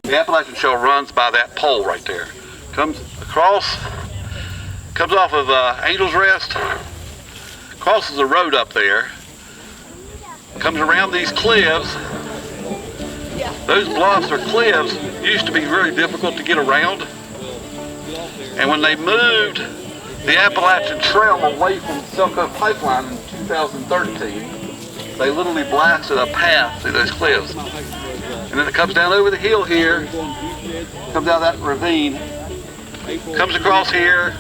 The Appalachian Trail runs by that pole right there. Comes across, comes off of Angel's Rest, crosses the road up there, comes around these cliffs. Those bluffs or cliffs used to be very difficult to get around. And when they moved the Appalachian Trail away from the Silk Oak Pipeline in 2013, they literally blasted a path through those cliffs. And then it comes down over the hill here, comes down that ravine, comes across here,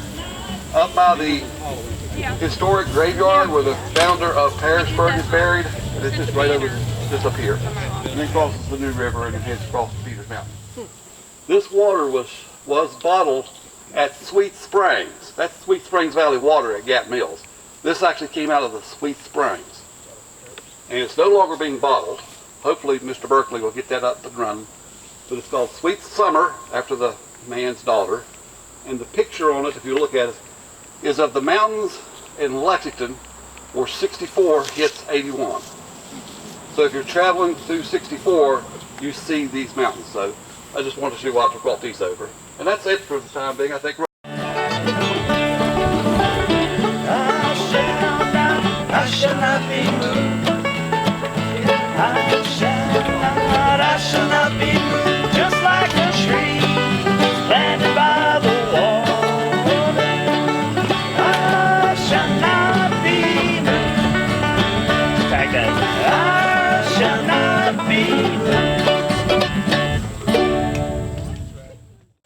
up by the historic graveyard where the founder of Harrisburg is buried, and it's just right over, just up here. And then crosses the New River and heads across the Peters Mountain. This water was bottled at Sweet Springs. That's Sweet Springs Valley water at Gap Mills. This actually came out of the Sweet Springs. And it's no longer being bottled. Hopefully Mr. Berkeley will get that up and running. But it's called Sweet Summer, after the man's daughter. And the picture on it, if you look at it, is of the mountains in Lexington where 64 hits 81. So if you're traveling through 64, you see these mountains. So I just wanted to show you why I brought these over. And that's it for the time being, I think. I shall not be moved. I shall not be moved. Just like a tree planted by the water. I shall not be moved. Tag that. I shall not be moved.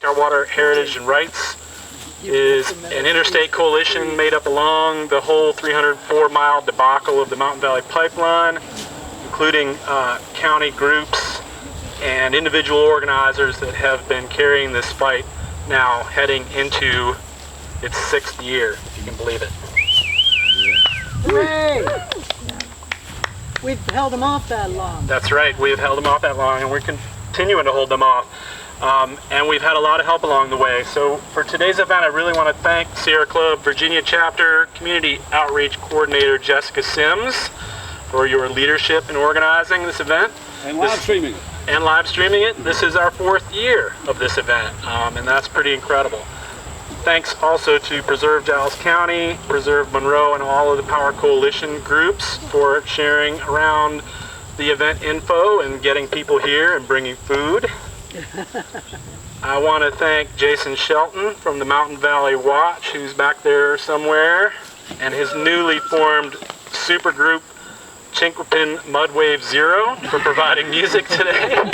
Our Water Heritage and Rights is an interstate coalition made up along the whole 304-mile debacle of the Mountain Valley Pipeline, including county groups and individual organizers that have been carrying this fight now heading into its 6th year, if you can believe it. Hooray! We've held them off that long. That's right, we have held them off that long, and we're continuing to hold them off. And we've had a lot of help along the way. So for today's event, I really want to thank Sierra Club Virginia Chapter Community Outreach Coordinator Jessica Sims for your leadership in organizing this event. And live streaming it. And live streaming it. This is our 4th year of this event, and that's pretty incredible. Thanks also to Preserve Giles County, Preserve Monroe, and all of the Power Coalition groups for sharing around the event info and getting people here and bringing food. I want to thank Jason Shelton from the Mountain Valley Watch, who's back there somewhere, and his newly formed supergroup Chinquapin Mudwave Zero for providing music today.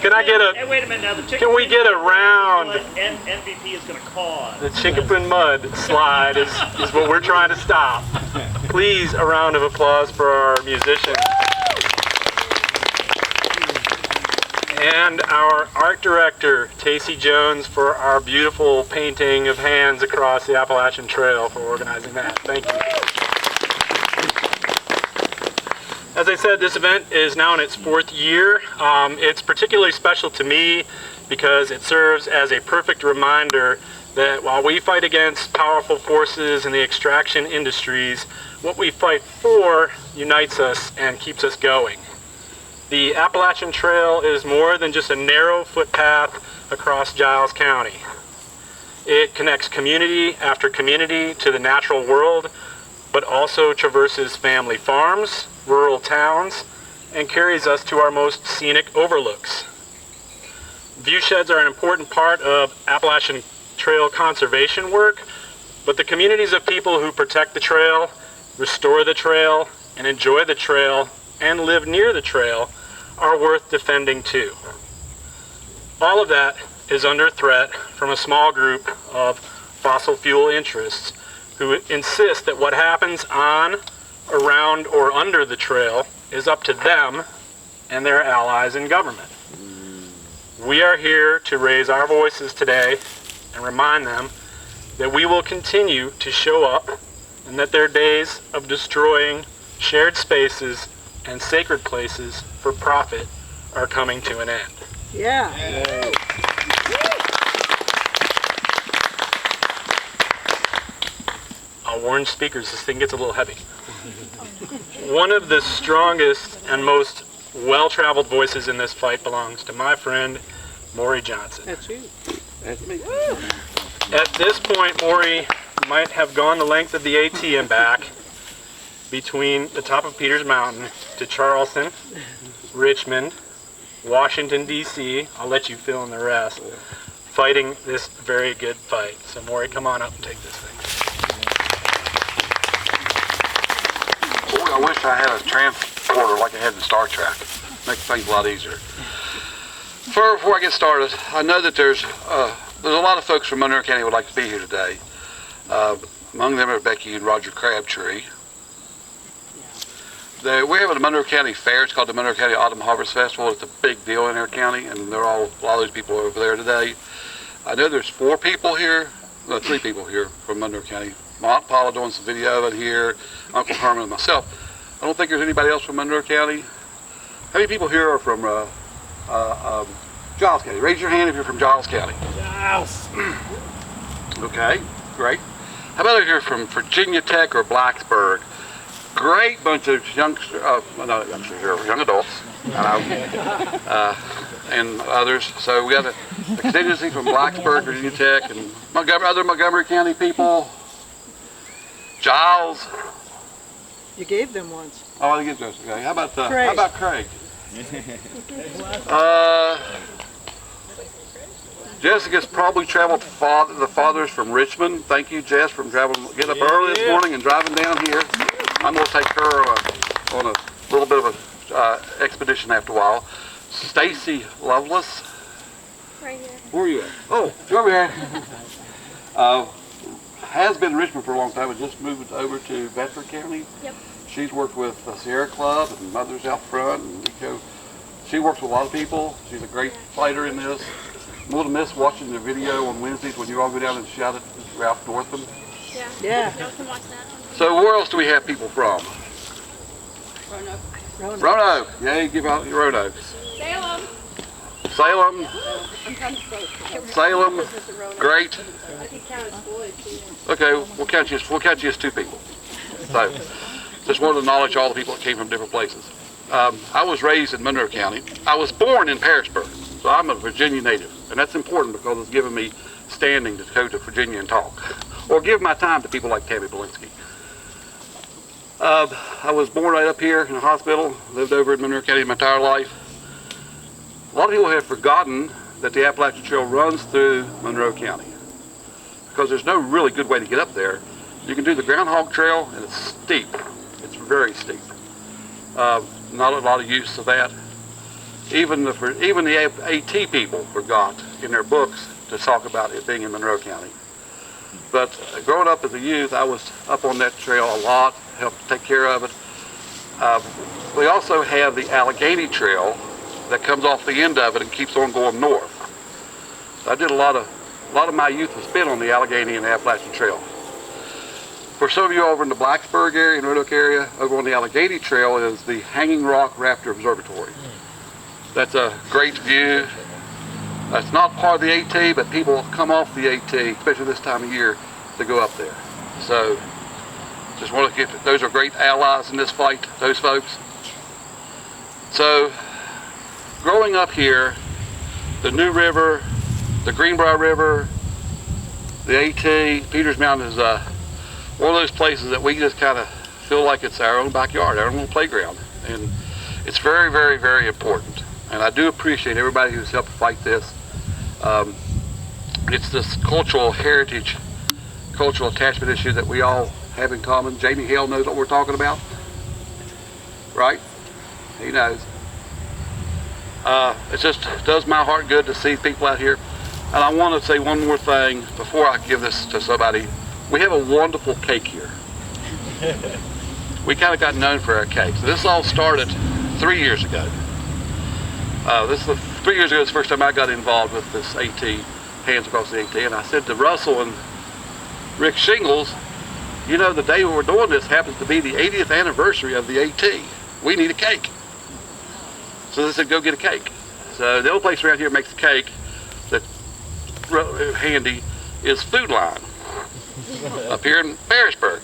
Can I get a? Hey, wait a minute now. The can we get a round? MVP is going to cause. The Chinquapin Mud slide is what we're trying to stop. Please, a round of applause for our musicians. And our art director, Tacey Jones, for our beautiful painting of hands across the Appalachian Trail for organizing that. Thank you. As I said, this event is now in its 4th year. It's particularly special to me because it serves as a perfect reminder that while we fight against powerful forces in the extraction industries, what we fight for unites us and keeps us going. The Appalachian Trail is more than just a narrow footpath across Giles County. It connects community after community to the natural world, but also traverses family farms, rural towns, and carries us to our most scenic overlooks. Viewsheds are an important part of Appalachian Trail conservation work, but the communities of people who protect the trail, restore the trail, and enjoy the trail, and live near the trail are worth defending too. All of that is under threat from a small group of fossil fuel interests who insist that what happens on, around, or under the trail is up to them and their allies in government. We are here to raise our voices today and remind them that we will continue to show up and that their days of destroying shared spaces and sacred places for profit are coming to an end. Yeah. I'll warn speakers, this thing gets a little heavy. One of the strongest and most well-traveled voices in this fight belongs to my friend, Laurie Johnson. That's you. That's me. At this point, Laurie might have gone the length of the AT and back between the top of Peters Mountain to Charleston, Richmond, Washington, D.C. I'll let you fill in the rest. Fighting this very good fight. So Laurie, come on up and take this thing. Boy, I wish I had a transporter like I had in Star Trek. Makes things a lot easier. Before I get started, I know that there's a lot of folks from Monroe County who would like to be here today. Among them are Becky and Roger Crabtree. We're having a Monroe County fair. It's called the Monroe County Autumn Harvest Festival. It's a big deal in our county, and a lot of those people are over there today. I know there's 3 people here from Monroe County. My Aunt Paula doing some video in here, Uncle Herman and myself. I don't think there's anybody else from Monroe County. How many people here are from Giles County? Raise your hand if you're from Giles County. Giles. Okay, great. How about if you're from Virginia Tech or Blacksburg? Great bunch of young adults, and others. So we got a contingency from Blacksburg, Virginia Tech, and other Montgomery County people. Giles. You gave them once. Oh, I get those. Okay. How about Craig? Jessica's probably traveled the farthest from Richmond. Thank you, Jess, for getting up early this morning and driving down here. I'm going to take her on a little bit of an expedition after a while. Stacy Lovelace. Right here. Where are you at? Oh, you're over here. Has been in Richmond for a long time and just moved over to Bedford County. Yep. She's worked with the Sierra Club and Mothers Out Front and Rico. She works with a lot of people. She's a great fighter in this. I'm a little miss watching the video on Wednesdays when you all go down and shout at Ralph Northam. Yeah. Yeah. Y'all can watch that. So where else do we have people from? Roanoke. Yeah, give out your Roanoke. Salem. Salem. Salem. Great. Okay, we'll count you as 2 people. So just wanted to acknowledge all the people that came from different places. I was raised in Monroe County. I was born in Harrisburg, so I'm a Virginia native, and that's important because it's given me standing to go to Virginia and talk, or give my time to people like Tammy Belinsky. I was born right up here in a hospital, lived over in Monroe County my entire life. A lot of people have forgotten that the Appalachian Trail runs through Monroe County because there's no really good way to get up there. You can do the Groundhog Trail, and it's steep. It's very steep. Not a lot of use of that. Even the AT people forgot in their books to talk about it being in Monroe County. But growing up as a youth, I was up on that trail a lot, helped take care of it. We also have the Allegheny Trail that comes off the end of it and keeps on going north. So I did a lot of my youth was spent on the Allegheny and the Appalachian Trail. For some of you over in the Blacksburg area and Roanoke area, over on the Allegheny Trail is the Hanging Rock Raptor Observatory. That's a great view. That's not part of the AT, but people come off the AT, especially this time of year, to go up there. So just want to get, those are great allies in this fight, those folks. So growing up here, the New River, the Greenbrier River, the AT, Peters Mountain is one of those places that we just kind of feel like it's our own backyard, our own playground. And it's very, very, very important. And I do appreciate everybody who's helped fight this. It's this cultural heritage, cultural attachment issue that we all have in common. Jamie Hale knows what we're talking about, right? He knows. It just does my heart good to see people out here. And I want to say one more thing before I give this to somebody. We have a wonderful cake here. We kind of got known for our cake. So this all started 3 years ago. 3 years ago was the first time I got involved with this AT, Hands Across the AT, and I said to Russell and Rick Shingles, you know, the day we're doing this happens to be the 80th anniversary of the AT. We need a cake. So they said, go get a cake. So the only place around here makes a cake that's handy is Food Line. up here in Harrisburg.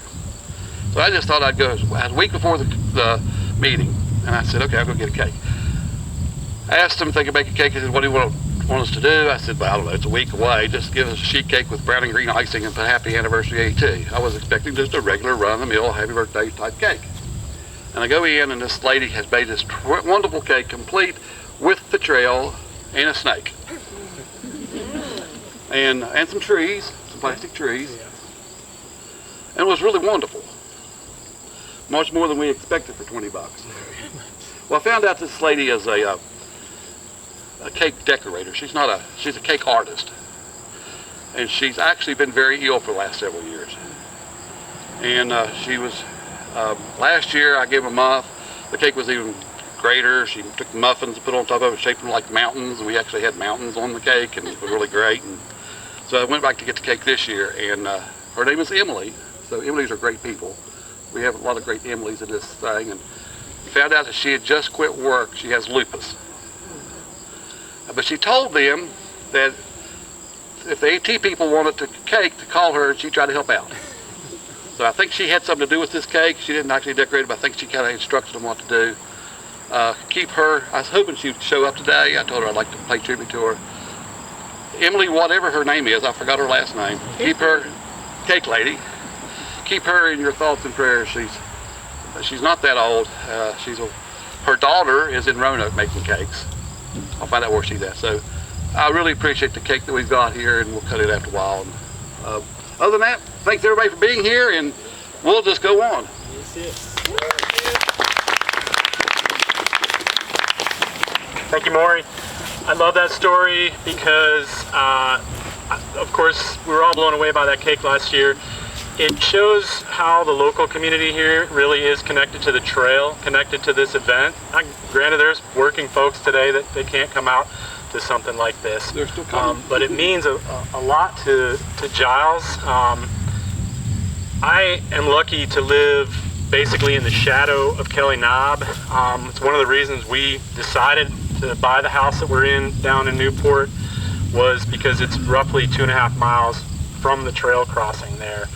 So I just thought I'd go. A week before the meeting, and I said, okay, I'll go get a cake. I asked them if they could make a cake. They said, what do you want us to do? I said, well, I don't know, it's a week away. Just give us a sheet cake with brown and green icing and put happy anniversary AT. I was expecting just a regular run-of-the-mill happy birthday type cake. And I go in, and this lady has made this wonderful cake complete with the trail and a snake. And some trees, some plastic trees. And it was really wonderful. Much more than we expected for $20. Well, I found out this lady is a cake decorator. She's a cake artist. And she's actually been very ill for the last several years. And she was, last year I gave her a muff. The cake was even greater. She took the muffins and put it on top of it, shaped them like mountains, and we actually had mountains on the cake, and it was really great. And so I went back to get the cake this year, and her name is Emily. So Emily's are great people. We have a lot of great Emilys in this thing, and we found out that she had just quit work. She has lupus. But she told them that if the AT people wanted the cake, to call her, and she'd try to help out. So I think she had something to do with this cake. She didn't actually decorate it, but I think she kind of instructed them what to do. Keep her, I was hoping she'd show up today. I told her I'd like to pay tribute to her. Emily, whatever her name is, I forgot her last name. Keep her, cake lady. Keep her in your thoughts and prayers. She's not that old. Her daughter is in Roanoke making cakes. I'll find out where she's at. So I really appreciate the cake that we've got here, and we'll cut it after a while. And, other than that, thanks everybody for being here, and we'll just go on. Thank you, Maury. I love that story because, of course, we were all blown away by that cake last year. It shows how the local community here really is connected to the trail, connected to this event. Granted, there's working folks today that they can't come out to something like this. They're still coming. But it means a lot to Giles. I am lucky to live basically in the shadow of Kelly Knob. It's one of the reasons we decided to buy the house that we're in down in Newport, was because it's roughly 2.5 miles from the trail crossing there.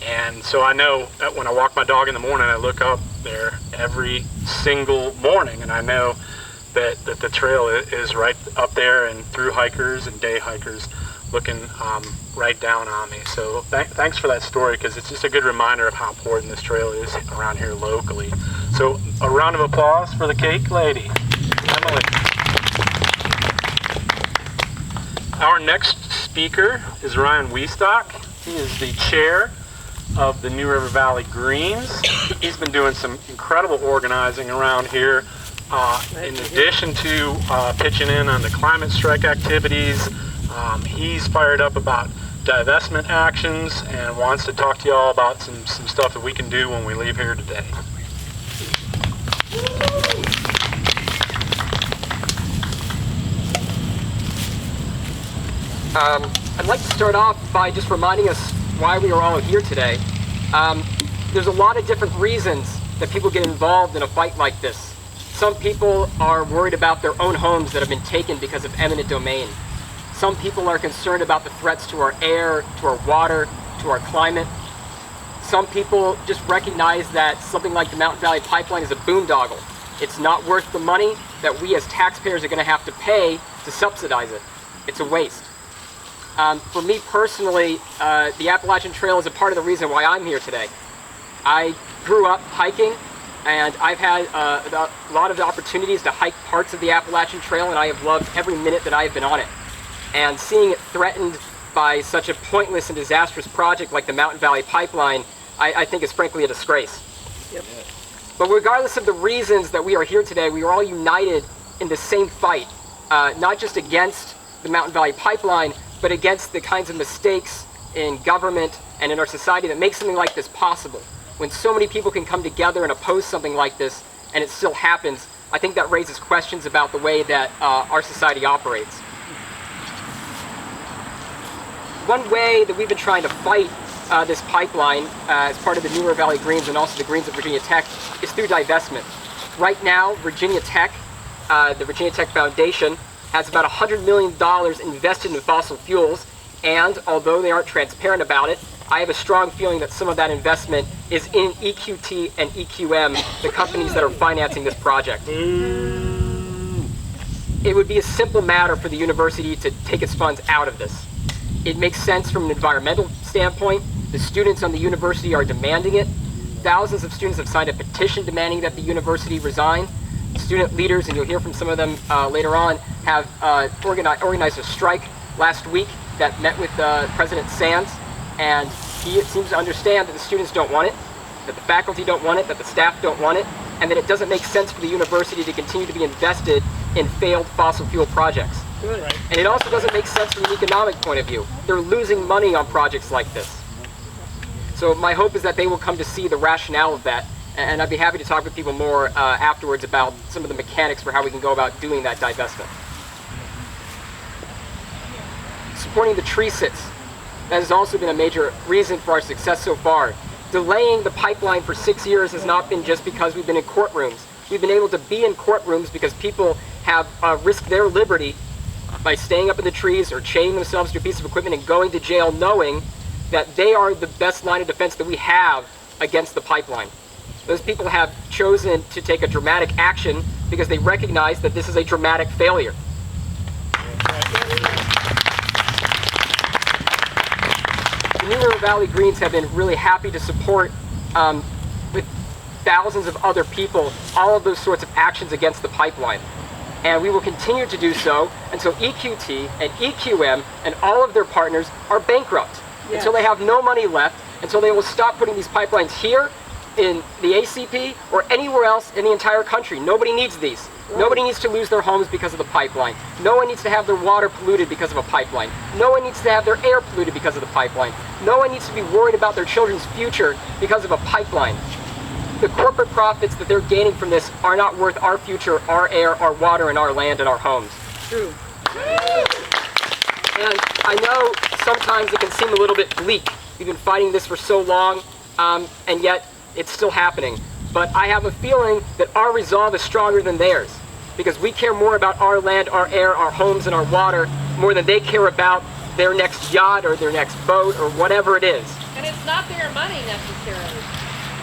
And so I know that when I walk my dog in the morning, I look up there every single morning, and I know that the trail is right up there, and through hikers and day hikers looking right down on me. So thanks for that story, because it's just a good reminder of how important this trail is around here locally. So a round of applause for the cake lady, Emily. Our next speaker is Ryan Wiestock. He is the chair of the New River Valley Greens. He's been doing some incredible organizing around here. In addition to pitching in on the climate strike activities, he's fired up about divestment actions and wants to talk to you all about some stuff that we can do when we leave here today. I'd like to start off by just reminding us why we are all here today. There's a lot of different reasons that people get involved in a fight like this. Some people are worried about their own homes that have been taken because of eminent domain. Some people are concerned about the threats to our air, to our water, to our climate. Some people just recognize that something like the Mountain Valley Pipeline is a boondoggle. It's not worth the money that we as taxpayers are going to have to pay to subsidize it. It's a waste. For me personally, the Appalachian Trail is a part of the reason why I'm here today. I grew up hiking, and I've had a lot of opportunities to hike parts of the Appalachian Trail, and I have loved every minute that I have been on it. And seeing it threatened by such a pointless and disastrous project like the Mountain Valley Pipeline, I think is frankly a disgrace. Yep. But regardless of the reasons that we are here today, we are all united in the same fight, not just against the Mountain Valley Pipeline, but against the kinds of mistakes in government and in our society that make something like this possible. When so many people can come together and oppose something like this, and it still happens, I think that raises questions about the way that our society operates. One way that we've been trying to fight this pipeline as part of the New River Valley Greens and also the Greens at Virginia Tech is through divestment. Right now, Virginia Tech, the Virginia Tech Foundation, has about $100 million invested in fossil fuels, And although they aren't transparent about it, I have a strong feeling that some of that investment is in EQT and EQM, the companies that are financing this project. It would be a simple matter for the university to take its funds out of this. It makes sense from an environmental standpoint. The students on the university are demanding it. Thousands of students have signed a petition demanding that the university resign. Student leaders, and you'll hear from some of them later on, have organized a strike last week that met with President Sands, and he seems to understand that the students don't want it, that the faculty don't want it, that the staff don't want it, and that it doesn't make sense for the university to continue to be invested in failed fossil fuel projects. Good. And it also doesn't make sense from an economic point of view. They're losing money on projects like this. So my hope is that they will come to see the rationale of that, and I'd be happy to talk with people more afterwards about some of the mechanics for how we can go about doing that divestment. Supporting the tree sits. That has also been a major reason for our success so far. Delaying the pipeline for 6 years has not been just because we've been in courtrooms. We've been able to be in courtrooms because people have risked their liberty by staying up in the trees or chaining themselves to a piece of equipment and going to jail knowing that they are the best line of defense that we have against the pipeline. Those people have chosen to take a dramatic action because they recognize that this is a dramatic failure. The New River Valley Greens have been really happy to support, with thousands of other people, all of those sorts of actions against the pipeline. And we will continue to do so until EQT and EQM and all of their partners are bankrupt, until they have no money left, until they will stop putting these pipelines here in the ACP or anywhere else in the entire country. Nobody needs these. Nobody needs to lose their homes because of the pipeline. No one needs to have their water polluted because of a pipeline. No one needs to have their air polluted because of the pipeline. No one needs to be worried about their children's future because of a pipeline. The corporate profits that they're gaining from this are not worth our future, our air, our water, and our land and our homes. True. And I know sometimes it can seem a little bit bleak. We've been fighting this for so long, and yet it's still happening. But I have a feeling that our resolve is stronger than theirs, because we care more about our land, our air, our homes, and our water more than they care about their next yacht or their next boat or whatever it is. And it's not their money necessarily.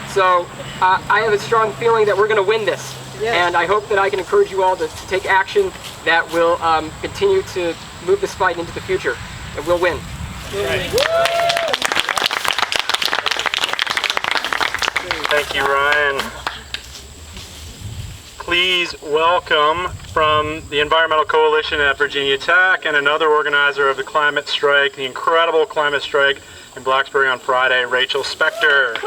So I have a strong feeling that we're going to win this. Yes. And I hope that I can encourage you all to take action that will continue to move this fight into the future, and we'll win. Thank you, Ryan. Please welcome from the Environmental Coalition at Virginia Tech and another organizer of the climate strike, the incredible climate strike in Blacksburg on Friday, Rachel Spector.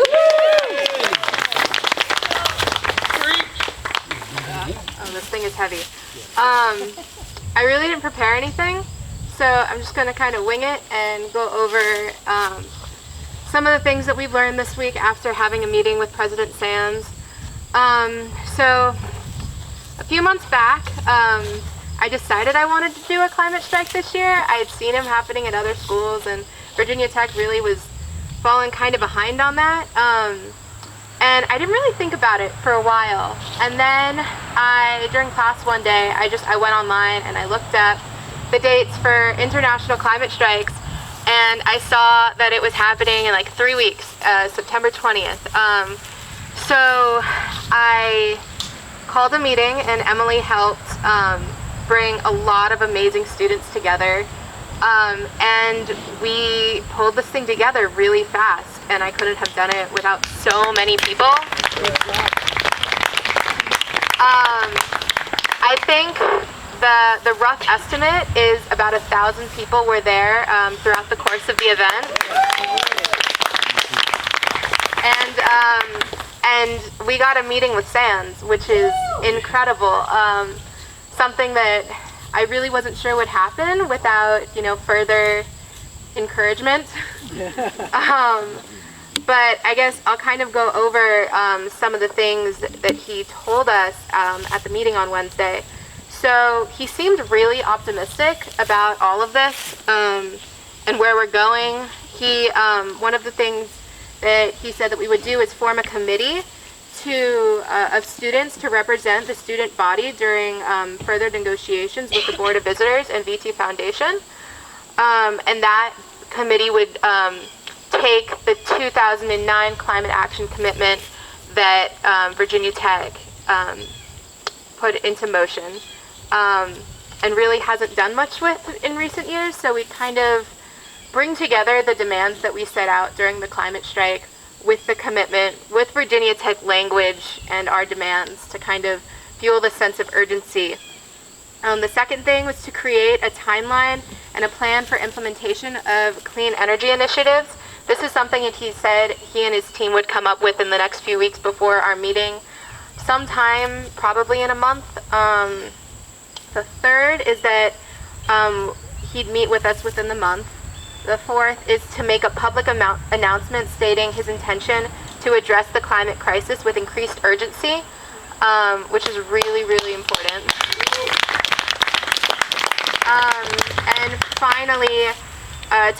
Oh, this thing is heavy. I really didn't prepare anything, so I'm just going to kind of wing it and go over some of the things that we've learned this week after having a meeting with President Sands. So a few months back, I decided I wanted to do a climate strike this year. I had seen them happening at other schools, and Virginia Tech really was falling kind of behind on that. And I didn't really think about it for a while. And then during class one day, I went online and I looked up the dates for international climate strikes, and I saw that it was happening in like 3 weeks, September 20th. So I called a meeting, and Emily helped bring a lot of amazing students together. And we pulled this thing together really fast, and I couldn't have done it without so many people. I think the rough estimate is about 1,000 people were there throughout the course of the event. And we got a meeting with Sands, which is incredible. Something that I really wasn't sure would happen without, further encouragement. But I guess I'll kind of go over some of the things that he told us at the meeting on Wednesday. So he seemed really optimistic about all of this and where we're going. One of the things that he said that we would do is form a committee of students to represent the student body during further negotiations with the Board of Visitors and VT Foundation. And that committee would take the 2009 climate action commitment that Virginia Tech put into motion, and really hasn't done much with in recent years. So we kind of bring together the demands that we set out during the climate strike with the commitment, with Virginia Tech language and our demands to kind of fuel the sense of urgency. The second thing was to create a timeline and a plan for implementation of clean energy initiatives. This is something that he said he and his team would come up with in the next few weeks before our meeting, sometime probably in a month. The third is that he'd meet with us within the month. The fourth is to make a public announcement stating his intention to address the climate crisis with increased urgency, which is really, really important. And finally,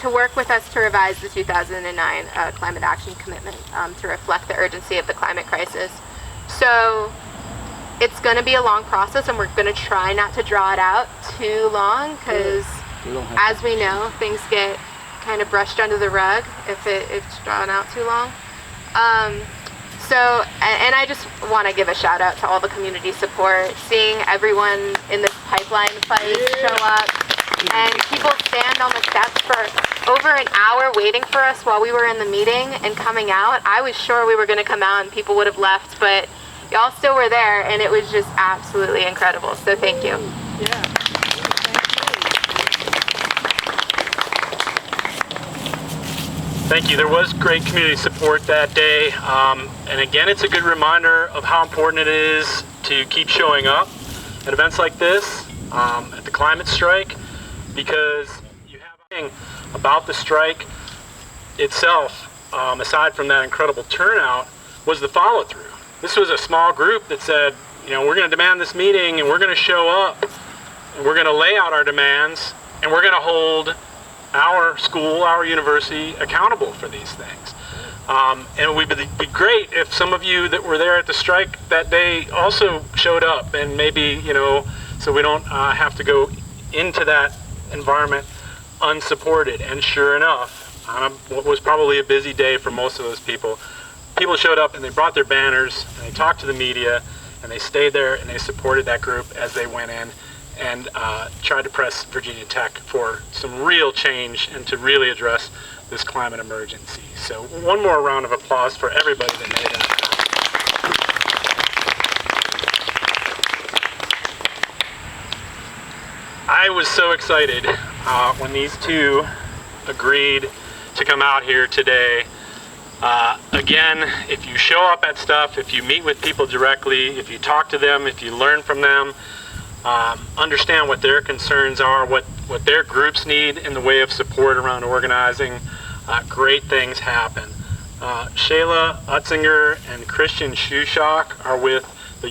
to work with us to revise the 2009 climate action commitment to reflect the urgency of the climate crisis. So it's going to be a long process, and we're going to try not to draw it out too long, because as we know, things get kind of brushed under the rug if it's drawn out too long. And I just want to give a shout out to all the community support, seeing everyone in this pipeline fight show up, and people stand on the steps for over an hour waiting for us while we were in the meeting and coming out. I was sure we were going to come out and people would have left, but y'all still were there, and it was just absolutely incredible. So thank you. Yeah. Thank you. There was great community support that day. And again, it's a good reminder of how important it is to keep showing up at events like this, at the climate strike, because you have a thing about the strike itself, aside from that incredible turnout, was the follow-through. This was a small group that said, you know, we're going to demand this meeting, and we're going to show up, and we're going to lay out our demands, and we're going to hold our school, our university accountable for these things. And it would be great if some of you that were there at the strike that day also showed up, and maybe, you know, so we don't have to go into that environment unsupported. And sure enough, what was probably a busy day for most of those people showed up, and they brought their banners, and they talked to the media, and they stayed there, and they supported that group as they went in and tried to press Virginia Tech for some real change and to really address this climate emergency. So one more round of applause for everybody that made that happen. I was so excited when these two agreed to come out here today. Again, if you show up at stuff, if you meet with people directly, if you talk to them, if you learn from them, understand what their concerns are, what their groups need in the way of support around organizing, great things happen. Shayla Utzinger and Christian Shushak are with the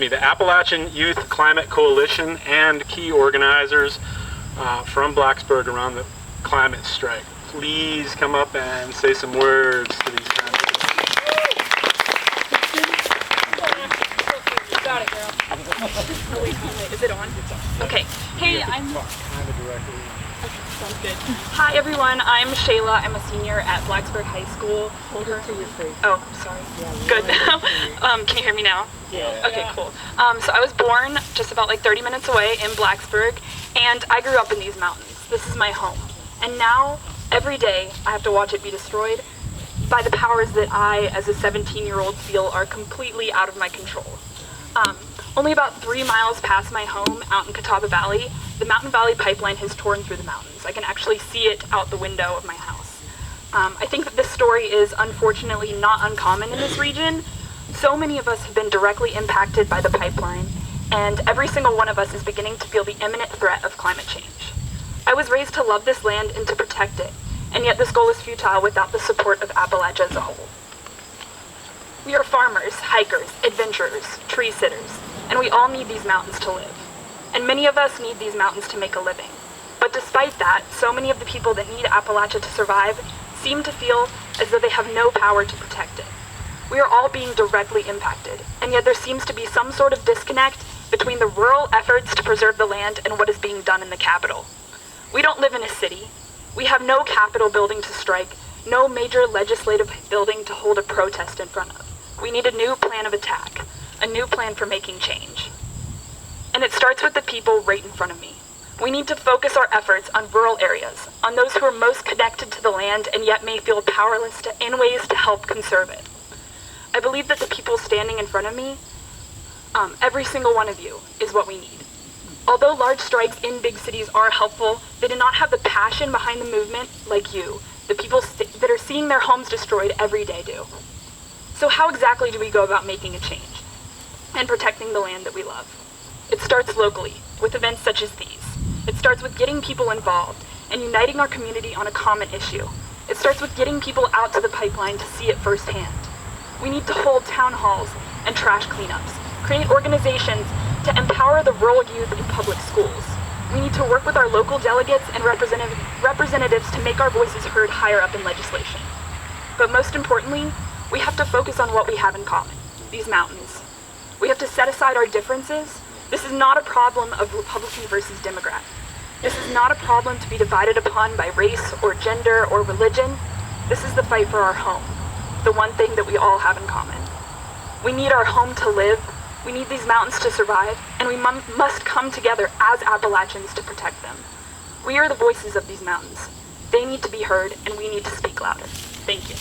the Appalachian Youth Climate Coalition, and key organizers from Blacksburg around the climate strike. Please come up and say some words to these guys. Got it, girl. Oh, wait, is it on? Okay. Hey, I'm... kind of directly. Okay, sounds good. Hi, everyone. I'm Shayla. I'm a senior at Blacksburg High School. Hold it to your face. Oh, sorry. Yeah, good. Can you hear me now? Yeah. Okay, cool. So I was born just about like 30 minutes away in Blacksburg, and I grew up in these mountains. This is my home. And now, every day, I have to watch it be destroyed by the powers that I, as a 17-year-old, feel are completely out of my control. Only about 3 miles past my home out in Catawba Valley, the Mountain Valley Pipeline has torn through the mountains. I can actually see it out the window of my house. I think that this story is unfortunately not uncommon in this region. So many of us have been directly impacted by the pipeline, and every single one of us is beginning to feel the imminent threat of climate change. I was raised to love this land and to protect it, and yet this goal is futile without the support of Appalachia as a whole. We are farmers, hikers, adventurers, tree sitters, and we all need these mountains to live. And many of us need these mountains to make a living. But despite that, so many of the people that need Appalachia to survive seem to feel as though they have no power to protect it. We are all being directly impacted, and yet there seems to be some sort of disconnect between the rural efforts to preserve the land and what is being done in the capital. We don't live in a city. We have no Capitol building to strike, no major legislative building to hold a protest in front of. We need a new plan of attack, a new plan for making change. And it starts with the people right in front of me. We need to focus our efforts on rural areas, on those who are most connected to the land and yet may feel powerless in ways to help conserve it. I believe that the people standing in front of me, every single one of you, is what we need. Although large strikes in big cities are helpful, they do not have the passion behind the movement like you, the people that are seeing their homes destroyed every day do. So how exactly do we go about making a change and protecting the land that we love? It starts locally, with events such as these. It starts with getting people involved and uniting our community on a common issue. It starts with getting people out to the pipeline to see it firsthand. We need to hold town halls and trash cleanups, create organizations to empower the rural youth in public schools. We need to work with our local delegates and representatives to make our voices heard higher up in legislation. But most importantly, we have to focus on what we have in common, these mountains. We have to set aside our differences. This is not a problem of Republican versus Democrat. This is not a problem to be divided upon by race or gender or religion. This is the fight for our home, the one thing that we all have in common. We need our home to live, we need these mountains to survive, and we must come together as Appalachians to protect them. We are the voices of these mountains. They need to be heard, and we need to speak louder. Thank you.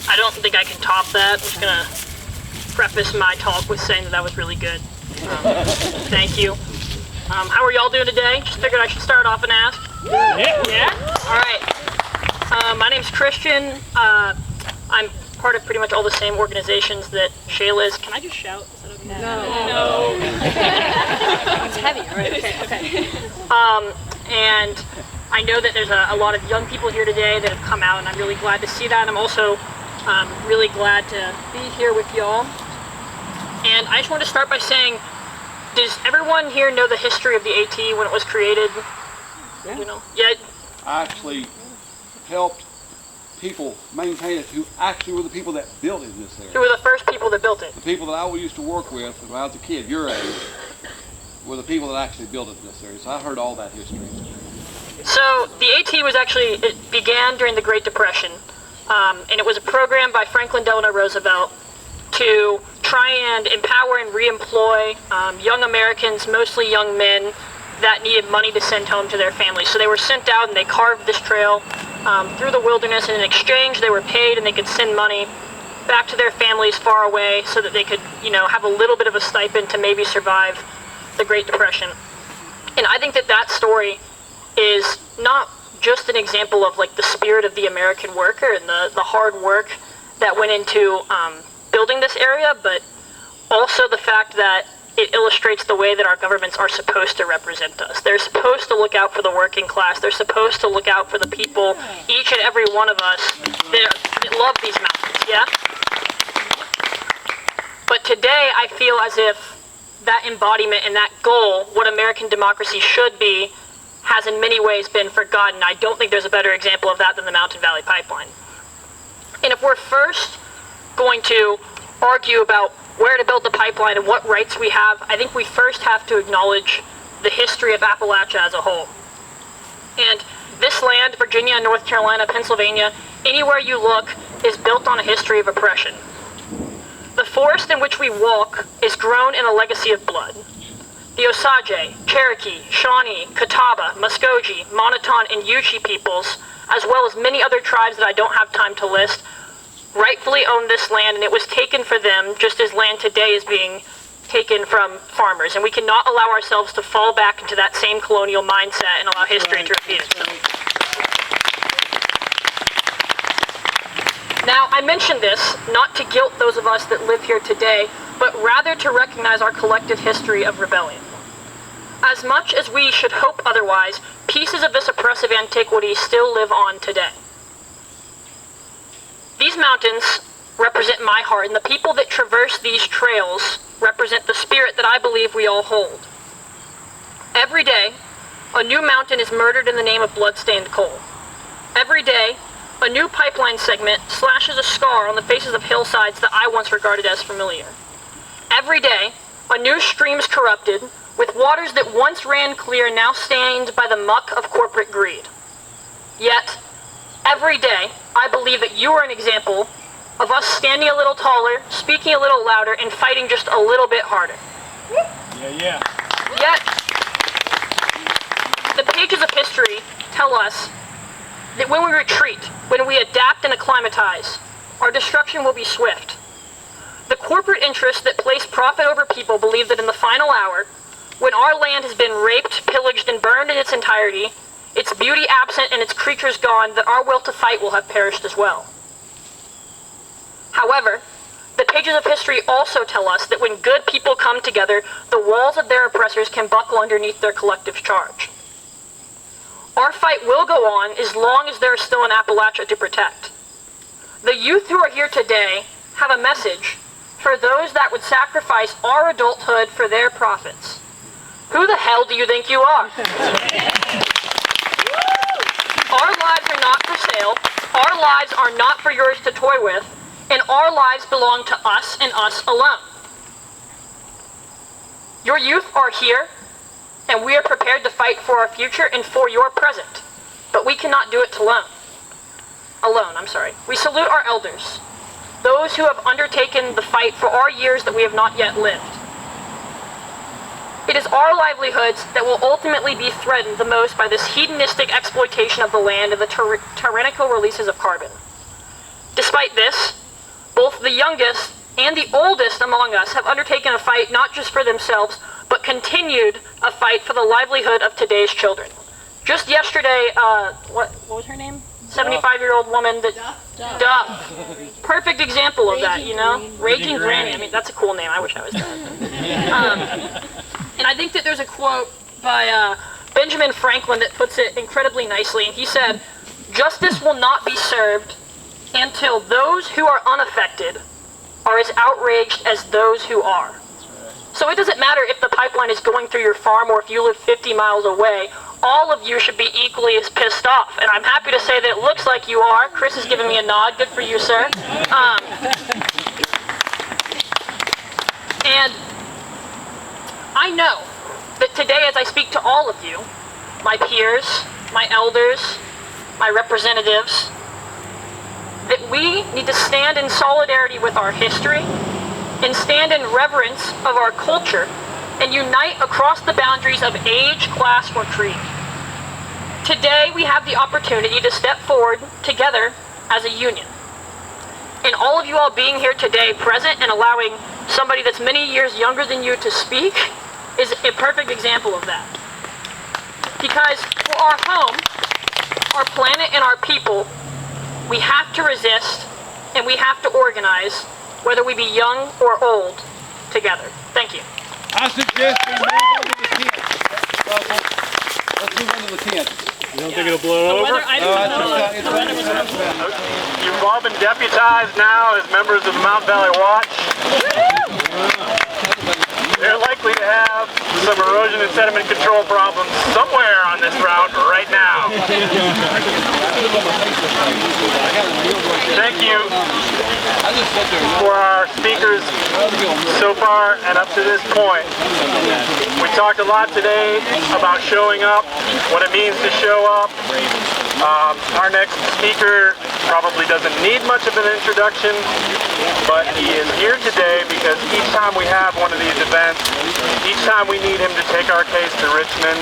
I don't think I can top that. I'm just going to preface my talk with saying that was really good. Thank you. How are y'all doing today? Just figured I should start off and ask. Yeah? All right. My name's Christian. I'm part of pretty much all the same organizations that Shayla is. Can I just shout? Is that okay? No. It's heavy, all right? Okay. And I know that there's a lot of young people here today that have come out, and I'm really glad to see that. I'm also really glad to be here with y'all. And I just want to start by saying, does everyone here know the history of the AT when it was created? Yeah. You know? Yeah. I actually helped people maintain it who actually were the people that built it in this area. Who were the first people that built it? The people that I used to work with when I was a kid, your age, were the people that actually built it in this area. So I heard all that history. So the AT was actually, it began during the Great Depression, and it was a program by Franklin Delano Roosevelt to try and empower and reemploy young Americans, mostly young men, that needed money to send home to their families. So they were sent out and they carved this trail through the wilderness, and in exchange they were paid and they could send money back to their families far away so that they could, have a little bit of a stipend to maybe survive the Great Depression. And I think that that story is not just an example of like the spirit of the American worker and the hard work that went into building this area, but also the fact that it illustrates the way that our governments are supposed to represent us. They're supposed to look out for the working class. They're supposed to look out for the people, each and every one of us that love these mountains, yeah? But today I feel as if that embodiment and that goal, what American democracy should be, has in many ways been forgotten. I don't think there's a better example of that than the Mountain Valley Pipeline. And if we're first going to argue about where to build the pipeline and what rights we have, I think we first have to acknowledge the history of Appalachia as a whole. And this land, Virginia, North Carolina, Pennsylvania, anywhere you look, is built on a history of oppression. The forest in which we walk is grown in a legacy of blood. The Osage, Cherokee, Shawnee, Catawba, Muskogee, Moniton, and Yuchi peoples, as well as many other tribes that I don't have time to list, rightfully own this land, and it was taken for them just as land today is being taken from farmers. And we cannot allow ourselves to fall back into that same colonial mindset and allow history to repeat itself. Now, I mention this not to guilt those of us that live here today, but rather to recognize our collective history of rebellion. As much as we should hope otherwise, pieces of this oppressive antiquity still live on today. These mountains represent my heart, and the people that traverse these trails represent the spirit that I believe we all hold. Every day, a new mountain is murdered in the name of blood-stained coal. Every day, a new pipeline segment slashes a scar on the faces of hillsides that I once regarded as familiar. Every day, a new stream is corrupted, with waters that once ran clear now stained by the muck of corporate greed. Yet, every day, I believe that you are an example of us standing a little taller, speaking a little louder, and fighting just a little bit harder. Yeah. Yet, the pages of history tell us that when we retreat, when we adapt and acclimatize, our destruction will be swift. The corporate interests that place profit over people believe that in the final hour, when our land has been raped, pillaged, and burned in its entirety, its beauty absent and its creatures gone, that our will to fight will have perished as well. However, the pages of history also tell us that when good people come together, the walls of their oppressors can buckle underneath their collective charge. Our fight will go on as long as there is still an Appalachia to protect. The youth who are here today have a message for those that would sacrifice our adulthood for their profits. Who the hell do you think you are? Our lives are not for sale, our lives are not for yours to toy with, and our lives belong to us and us alone. Your youth are here, and we are prepared to fight for our future and for your present. But we cannot do it alone. We salute our elders, those who have undertaken the fight for our years that we have not yet lived. It is our livelihoods that will ultimately be threatened the most by this hedonistic exploitation of the land and the tyrannical releases of carbon. Despite this, both the youngest and the oldest among us have undertaken a fight not just for themselves, but continued a fight for the livelihood of today's children. Just yesterday, what was her name? 75-year-old woman that... Duff. Perfect example of that, you know? Raging Granny. I mean, that's a cool name. I wish I was that. And I think that there's a quote by Benjamin Franklin that puts it incredibly nicely. And he said, "Justice will not be served until those who are unaffected are as outraged as those who are." So it doesn't matter if the pipeline is going through your farm or if you live 50 miles away, all of you should be equally as pissed off. And I'm happy to say that it looks like you are. Chris is giving me a nod. Good for you, sir. And I know that today as I speak to all of you, my peers, my elders, my representatives, that we need to stand in solidarity with our history and stand in reverence of our culture and unite across the boundaries of age, class, or creed. Today, we have the opportunity to step forward together as a union. And all of you all being here today present and allowing somebody that's many years younger than you to speak is a perfect example of that. Because for our home, our planet, and our people, we have to resist and we have to organize, whether we be young or old, together. Thank you. I suggest we move on to the tent. Let's move on to the tent. You don't think it'll blow over? You've all been deputized now as members of the Mountain Valley Watch. They're likely to have some erosion and sediment control problems somewhere on this route right now. Thank you for our speakers so far and up to this point. We talked a lot today about showing up, what it means to show up. Our next speaker probably doesn't need much of an introduction, but he is here today because each time we have one of these events, each time we need him to take our case to Richmond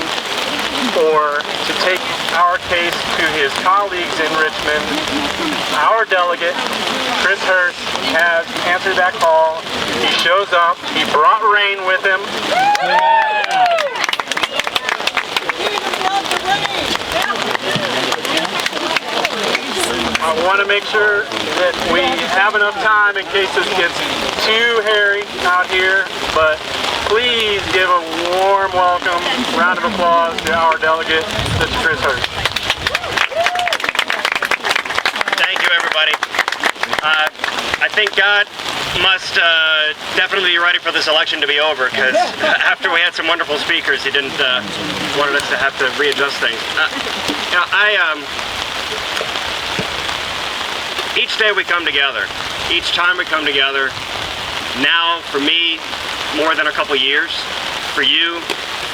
or to take our case to his colleagues in Richmond, our delegate, Chris Hurst, has answered that call. He shows up. He brought rain with him. I want to make sure that we have enough time in case this gets too hairy out here, but please give a warm welcome, round of applause to our delegate, Mr. Chris Hurst. Thank you, everybody. I thank God must definitely be ready for this election to be over, because after we had some wonderful speakers, he didn't wanted us to have to readjust things. Each day we come together, each time we come together, now for me, more than a couple years, for you,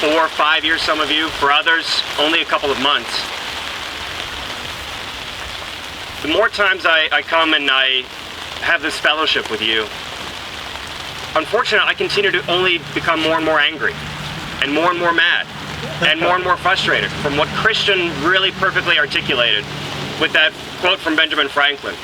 4 or 5 years, some of you, for others, only a couple of months. The more times I come and I have this fellowship with you, unfortunately, I continue to only become more and more angry, and more mad, and more frustrated from what Christian really perfectly articulated with that quote from Benjamin Franklin.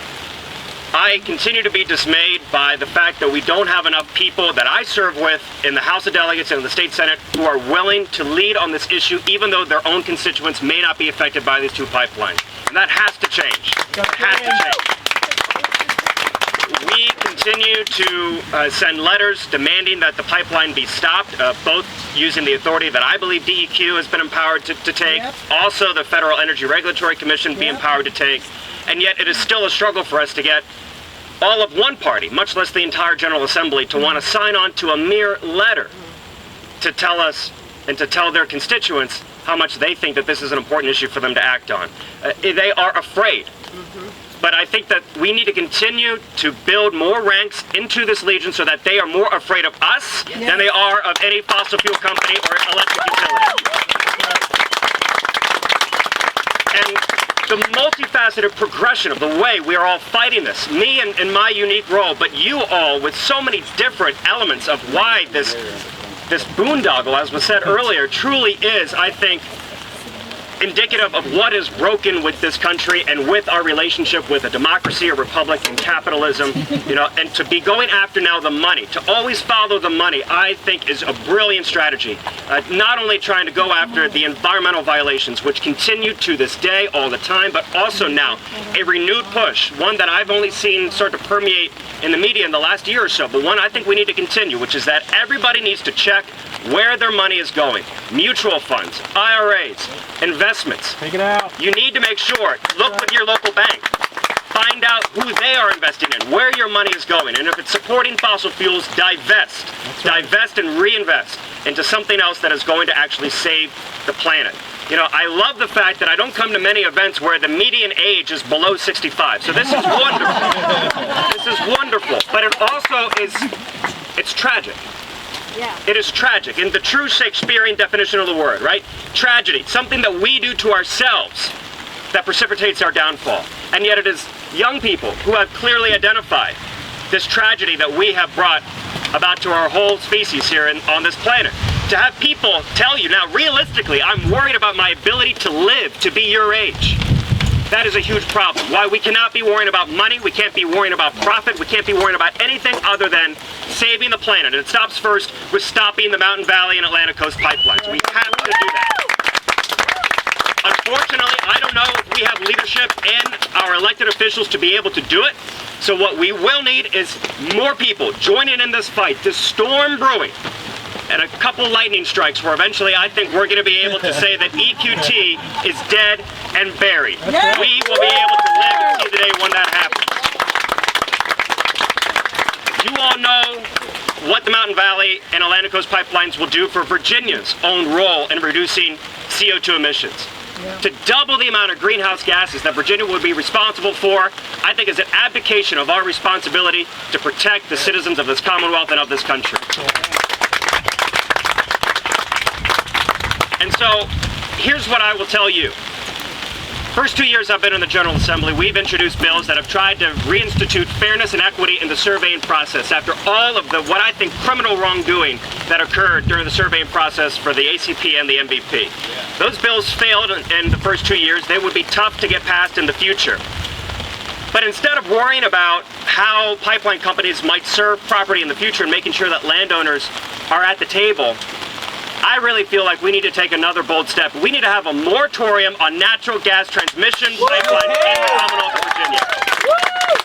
I continue to be dismayed by the fact that we don't have enough people that I serve with in the House of Delegates and in the State Senate who are willing to lead on this issue, even though their own constituents may not be affected by these 2 pipelines. And that has to change. It has to change. We continue to send letters demanding that the pipeline be stopped, both using the authority that I believe DEQ has been empowered to take, also the Federal Energy Regulatory Commission be empowered to take, and yet it is still a struggle for us to get all of one party, much less the entire General Assembly, to want to sign on to a mere letter to tell us and to tell their constituents how much they think that this is an important issue for them to act on. They are afraid. But I think that we need to continue to build more ranks into this legion so that they are more afraid of us than they are of any fossil fuel company or electric utility. And the multifaceted progression of the way we are all fighting this, me in my unique role, but you all with so many different elements of why this boondoggle, as was said earlier, truly is, I think, indicative of what is broken with this country and with our relationship with a democracy, a republic, and capitalism, and to be going after now the money, to always follow the money, I think is a brilliant strategy. Not only trying to go after the environmental violations, which continue to this day all the time, but also now a renewed push, one that I've only seen sort of permeate in the media in the last year or so, but one I think we need to continue, which is that everybody needs to check where their money is going. Mutual funds, IRAs, investments. Take it out. You need to make sure, look with your local bank. Find out who they are investing in, where your money is going, and if it's supporting fossil fuels, divest. Divest and reinvest into something else that is going to actually save the planet. I love the fact that I don't come to many events where the median age is below 65. So this is wonderful. This is wonderful. But it also is, it's tragic. Yeah. It is tragic in the true Shakespearean definition of the word, right? Tragedy, something that we do to ourselves that precipitates our downfall. And yet it is young people who have clearly identified this tragedy that we have brought about to our whole species here on this planet. To have people tell you, now realistically, I'm worried about my ability to live to be your age. That is a huge problem. Why we cannot be worrying about money, we can't be worrying about profit, we can't be worrying about anything other than saving the planet. And it stops first with stopping the Mountain Valley and Atlantic Coast pipelines. We have to do that. Unfortunately, I don't know if we have leadership and our elected officials to be able to do it. So what we will need is more people joining in this fight, this storm brewing, and a couple lightning strikes where eventually I think we're going to be able to say that EQT is dead and buried. We will be able to live and see the day when that happens. You all know what the Mountain Valley and Atlantic Coast pipelines will do for Virginia's own role in reducing CO2 emissions. To double the amount of greenhouse gases that Virginia would be responsible for, I think is an abdication of our responsibility to protect the citizens of this Commonwealth and of this country. And so, here's what I will tell you. First 2 years I've been in the General Assembly, we've introduced bills that have tried to reinstitute fairness and equity in the surveying process after all of the, what I think, criminal wrongdoing that occurred during the surveying process for the ACP and the MVP. Those bills failed in the first 2 years. They would be tough to get passed in the future. But instead of worrying about how pipeline companies might serve property in the future and making sure that landowners are at the table, I really feel like we need to take another bold step. We need to have a moratorium on natural gas transmission pipelines in the Commonwealth of Virginia.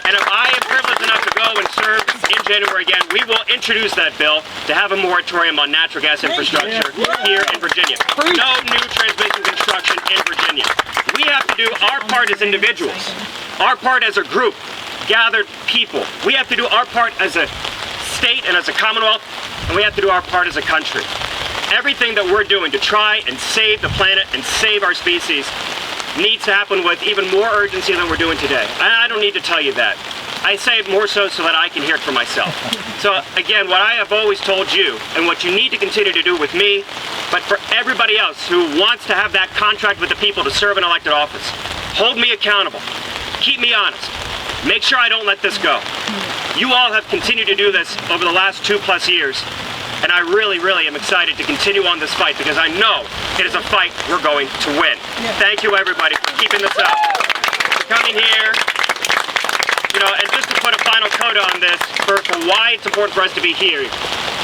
And if I am privileged enough to go and serve in January again, we will introduce that bill to have a moratorium on natural gas infrastructure here in Virginia. No new transmission construction in Virginia. We have to do our part as individuals, our part as a group, gathered people. We have to do our part as a state and as a Commonwealth, and we have to do our part as a country. Everything that we're doing to try and save the planet and save our species needs to happen with even more urgency than we're doing today. I don't need to tell you that. I say it more so that I can hear it for myself. So again, what I have always told you, and what you need to continue to do with me, but for everybody else who wants to have that contract with the people to serve an elected office, hold me accountable. Keep me honest. Make sure I don't let this go. You all have continued to do this over the last 2+ years, and I really, really am excited to continue on this fight because I know it is a fight we're going to win. Thank you, everybody, for keeping this up, for coming here. You know, and just to put a final coda on this for why it's important for us to be here. You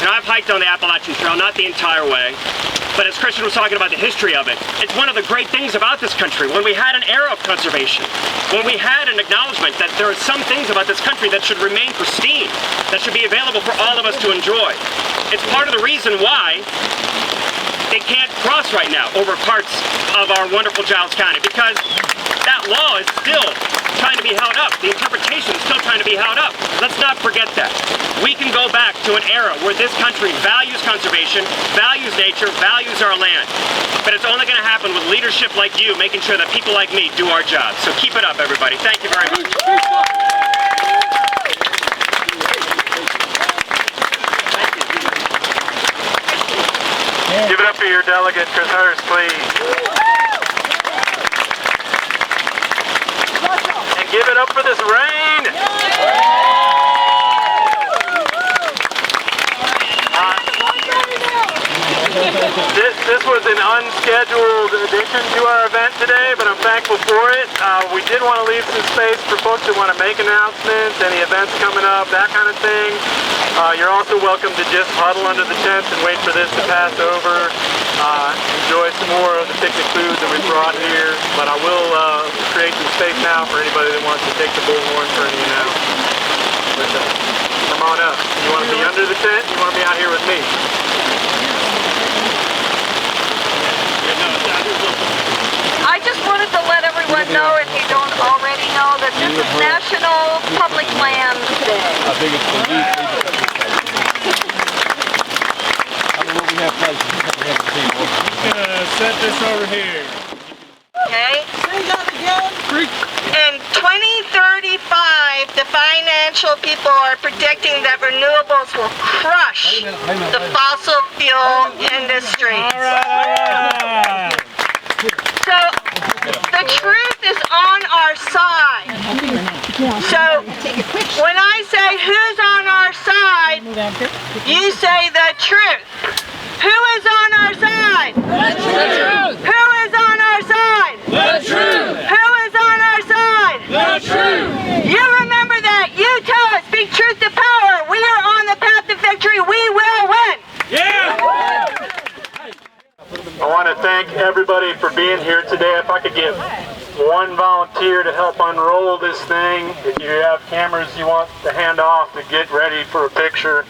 know, I've hiked on the Appalachian Trail, not the entire way, but as Christian was talking about the history of it, it's one of the great things about this country. When we had an era of conservation, when we had an acknowledgement that there are some things about this country that should remain pristine, that should be available for all of us to enjoy. It's part of the reason why they can't cross right now over parts of our wonderful Giles County, because that law is still trying to be held up. The interpretation is still trying to be held up. Let's not forget that. We can go back to an era where this country values conservation, values nature, values our land. But it's only going to happen with leadership like you, making sure that people like me do our job. So keep it up, everybody. Thank you very much. Give it up for your delegate, Chris Hurst, please. And give it up for this rain. This was an unscheduled addition to our event today, but I'm thankful for it. We did want to leave some space for folks who want to make announcements, any events coming up, that kind of thing. You're also welcome to just huddle under the tents and wait for this to pass over. Enjoy some more of the picnic food that we brought here, but I will create some space now for anybody that wants to take the bullhorn for any announcements. But, come on up. You want to be under the tent? You want to be out here with me? I just wanted to let everyone know, if you don't already know, that this is National Public Land Day. I think it's the least. I mean, we have places we have people. I'm gonna set this over here. Okay? In 2035, the financial people are predicting that renewables will crush the fossil fuel industry. So the truth is on our side. So when I say who's on our side, you say the truth. Who is on our side? The truth. Who is on our side? The truth. Who is on our side? The truth. You remember that. You tell us. Speak truth to power. We are on the path to victory. We will win. Yeah. I want to thank everybody for being here today. If I could get one volunteer to help unroll this thing. If you have cameras you want to hand off to get ready for a picture,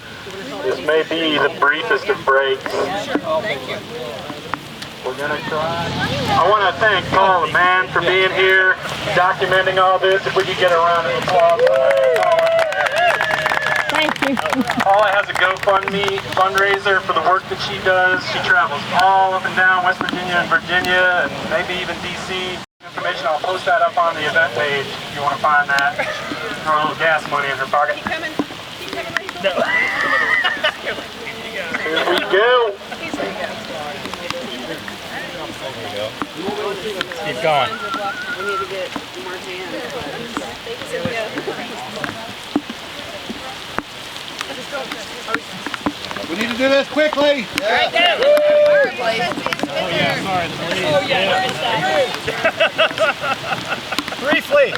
this may be the briefest of breaks. We're going to try. I want to thank Paul the man for being here, documenting all this. If we could get a round of applause. Thank you. Paula has a GoFundMe fundraiser for the work that she does. She travels all up and down West Virginia and Virginia, and maybe even DC. Information, I'll post that up on the event page if you want to find that. Throw a little gas money in her pocket. Keep coming right No. Here we go. Keep going. We need to get Martin. We need to do this quickly. Right there. Oh yeah, sorry. Oh yeah. Briefly.